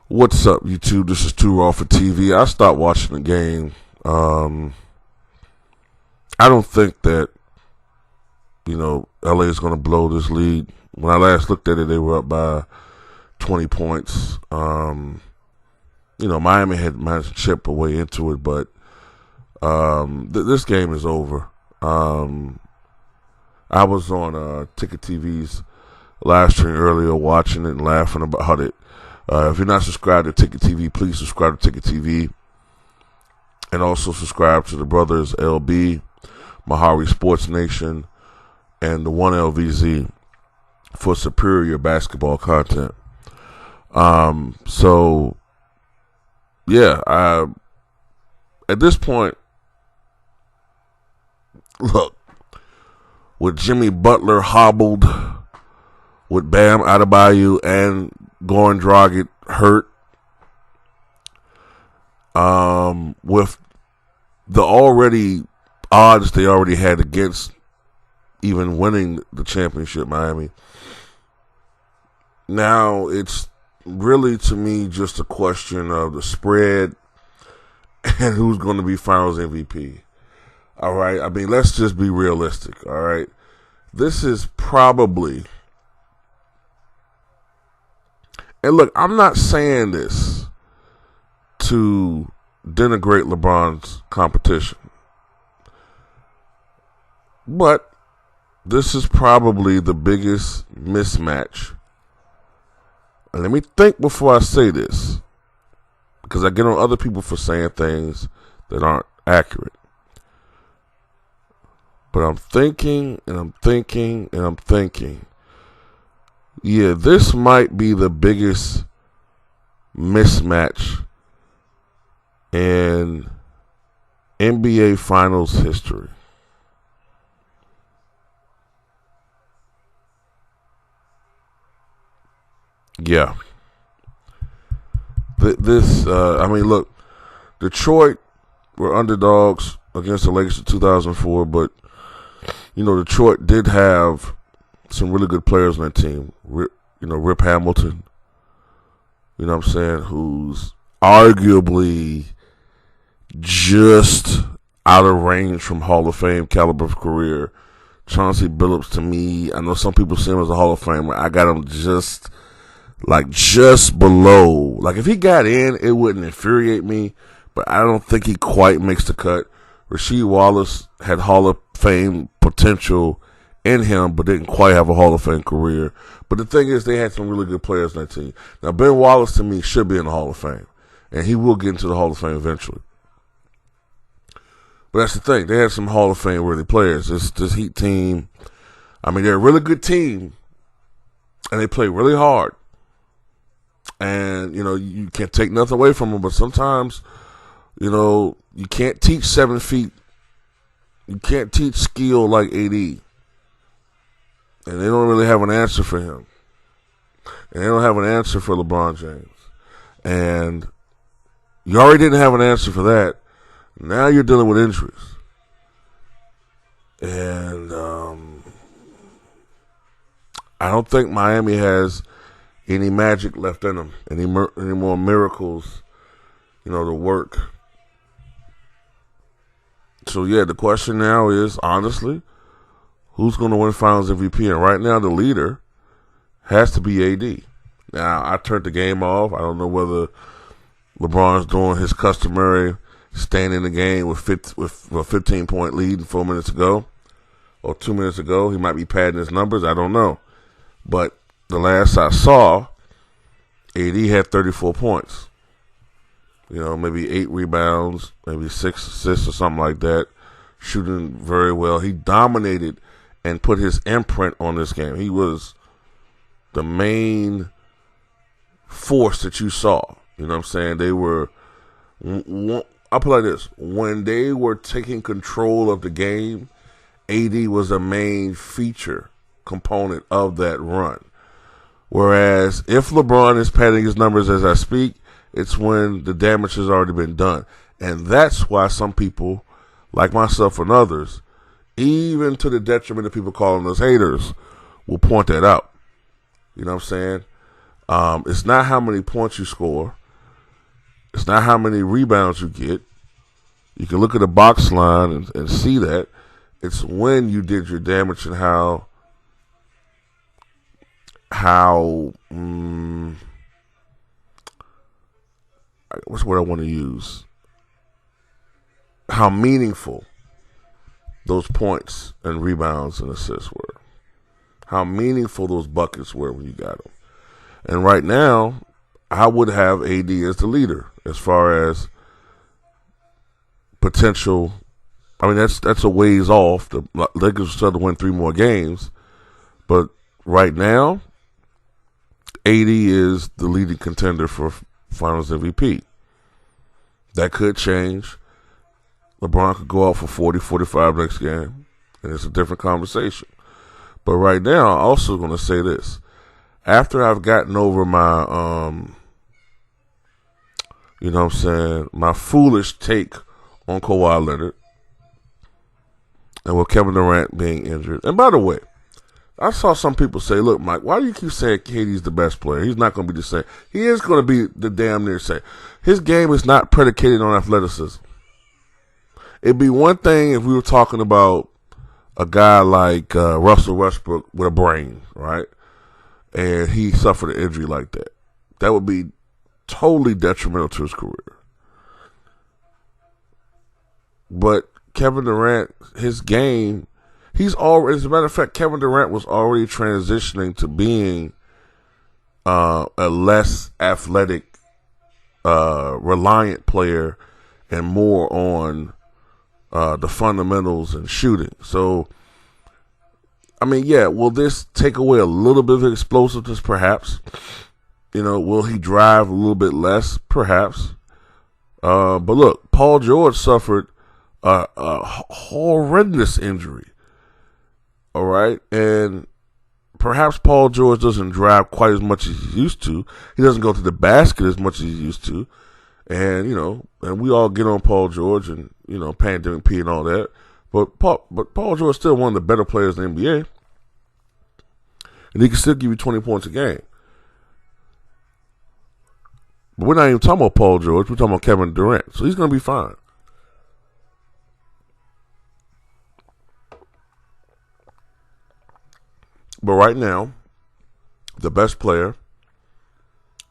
What's up, YouTube? This is Too Raw for TV. I stopped watching the game. I don't think that, LA is going to blow this lead. When I last looked at it, they were up by 20 points. Miami had managed to chip away into it, but this game is over. I was on Ticket TV's live stream earlier watching it and laughing about it. If you're not subscribed to Ticket TV, please subscribe to Ticket TV. And also subscribe to the brothers LB, Mahari Sports Nation, and the 1LVZ for superior basketball content. At this point, look, with Jimmy Butler hobbled, with Bam Adebayo and Goran Dragic hurt, with the already odds they already had against even winning the championship, Miami. Now it's really, to me, just a question of the spread and who's going to be Finals MVP. All right, I mean, let's just be realistic. All right, this is probably. And look, I'm not saying this to denigrate LeBron's competition, but this is probably the biggest mismatch. And let me think before I say this, because I get on other people for saying things that aren't accurate. But I'm thinking, and I'm thinking, and I'm thinking. Yeah, this might be the biggest mismatch in NBA Finals history. Yeah. Look, Detroit were underdogs against the Lakers in 2004, but, Detroit did have some really good players on that team. Rip Hamilton, who's arguably just out of range from Hall of Fame caliber of career. Chauncey Billups, to me, I know some people see him as a Hall of Famer. I got him just below. Like, if he got in, it wouldn't infuriate me, but I don't think he quite makes the cut. Rasheed Wallace had Hall of Fame potential in him, but didn't quite have a Hall of Fame career. But the thing is, they had some really good players on that team. Now, Ben Wallace, to me, should be in the Hall of Fame, and he will get into the Hall of Fame eventually. But that's the thing. They had some Hall of Fame-worthy players. This Heat team, they're a really good team, and they play really hard. And, you can't take nothing away from them, but sometimes, you can't teach 7 feet. You can't teach skill like AD. And they don't really have an answer for him. And they don't have an answer for LeBron James. And you already didn't have an answer for that. Now you're dealing with injuries. And I don't think Miami has any magic left in them, any more miracles, to work. So, yeah, the question now is, honestly, who's going to win Finals MVP? And right now, the leader has to be AD. Now, I turned the game off. I don't know whether LeBron's doing his customary staying in the game with a 15-point lead and 4 minutes ago, or 2 minutes ago. He might be padding his numbers. I don't know. But the last I saw, AD had 34 points. Maybe 8 rebounds, maybe 6 assists or something like that. Shooting very well. He dominated and put his imprint on this game. He was the main force that you saw. You know what I'm saying? They were, I'll put it like this. When they were taking control of the game, AD was a main feature component of that run. Whereas if LeBron is padding his numbers as I speak, it's when the damage has already been done. And that's why some people, like myself and others, even to the detriment of people calling us haters, will point that out. You know what I'm saying? It's not how many points you score. It's not how many rebounds you get. You can look at the box line and see that. It's when you did your damage and what's what I want to use? How meaningful those points and rebounds and assists were. How meaningful those buckets were when you got them. And right now, I would have AD as the leader as far as potential. I mean, that's a ways off. The Lakers still to win 3 more games. But right now, AD is the leading contender for Finals MVP. That could change. LeBron could go out for 40, 45 next game, and it's a different conversation. But right now, I'm also going to say this. After I've gotten over my, my foolish take on Kawhi Leonard, and with Kevin Durant being injured. And by the way, I saw some people say, look, Mike, why do you keep saying KD's the best player? He's not going to be the same. He is going to be the damn near same. His game is not predicated on athleticism. It'd be one thing if we were talking about a guy like Russell Westbrook with a brain, right? And he suffered an injury like that. That would be totally detrimental to his career. But Kevin Durant, his game, as a matter of fact, Kevin Durant was already transitioning to being a less athletic, reliant player and more on the fundamentals and shooting. So, I mean, yeah, will this take away a little bit of explosiveness? Perhaps. Will he drive a little bit less? Perhaps. But look, Paul George suffered a horrendous injury. All right, and perhaps Paul George doesn't drive quite as much as he used to. He doesn't go to the basket as much as he used to. And, and we all get on Paul George and, Pandemic P and all that. But Paul George is still one of the better players in the NBA. And he can still give you 20 points a game. But we're not even talking about Paul George. We're talking about Kevin Durant. So he's going to be fine. But right now, the best player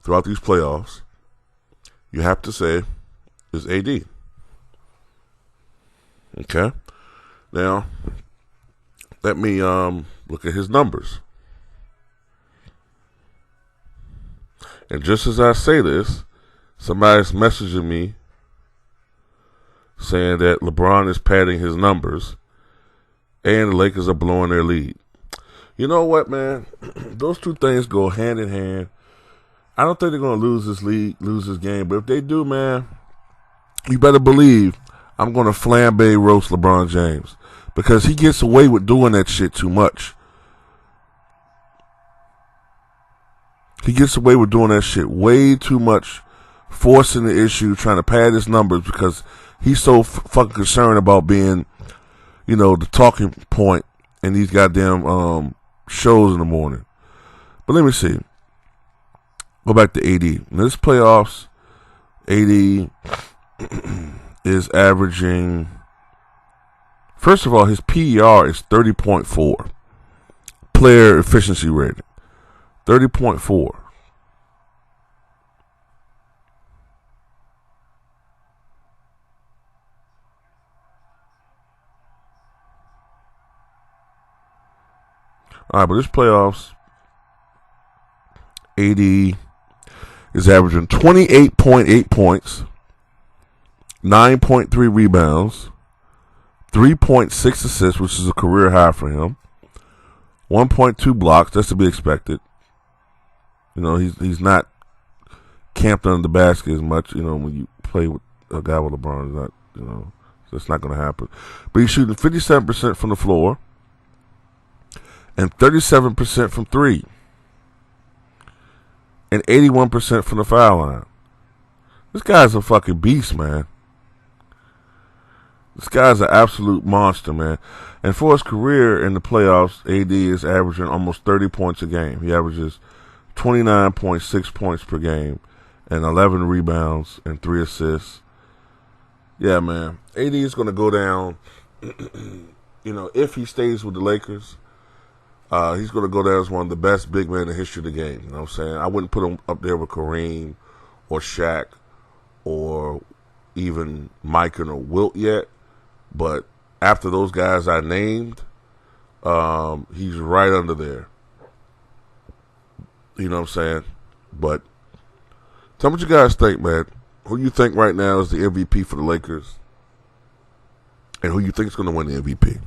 throughout these playoffs, you have to say, is AD. Okay? Now, let me look at his numbers. And just as I say this, somebody's messaging me saying that LeBron is padding his numbers and the Lakers are blowing their lead. You know what, man? Those two things go hand in hand. I don't think they're going to lose this game. But if they do, man, you better believe I'm going to flambe roast LeBron James. Because he gets away with doing that shit too much. He gets away with doing that shit way too much. Forcing the issue, trying to pad his numbers because he's so fucking concerned about being, the talking point in these goddamn shows in the morning. But let me see. Go back to AD. In this playoffs, AD is averaging. First of all, his PER is 30.4. Player efficiency rating, 30.4. All right, but this playoffs, AD is averaging 28.8 points, 9.3 rebounds, 3.6 assists, which is a career high for him, 1.2 blocks. That's to be expected. He's not camped under the basket as much. When you play with a guy with LeBron, that's not going to happen. But he's shooting 57% from the floor and 37% from three, and 81% from the foul line. This guy's a fucking beast, man. This guy's an absolute monster, man. And for his career in the playoffs, AD is averaging almost 30 points a game. He averages 29.6 points per game and 11 rebounds and 3 assists. Yeah, man. AD is going to go down, if he stays with the Lakers. He's going to go down as one of the best big men in the history of the game. You know what I'm saying? I wouldn't put him up there with Kareem or Shaq or even Mikan or Wilt yet. But after those guys I named, he's right under there. You know what I'm saying? But tell me what you guys think, man. Who you think right now is the MVP for the Lakers? And who you think is going to win the MVP?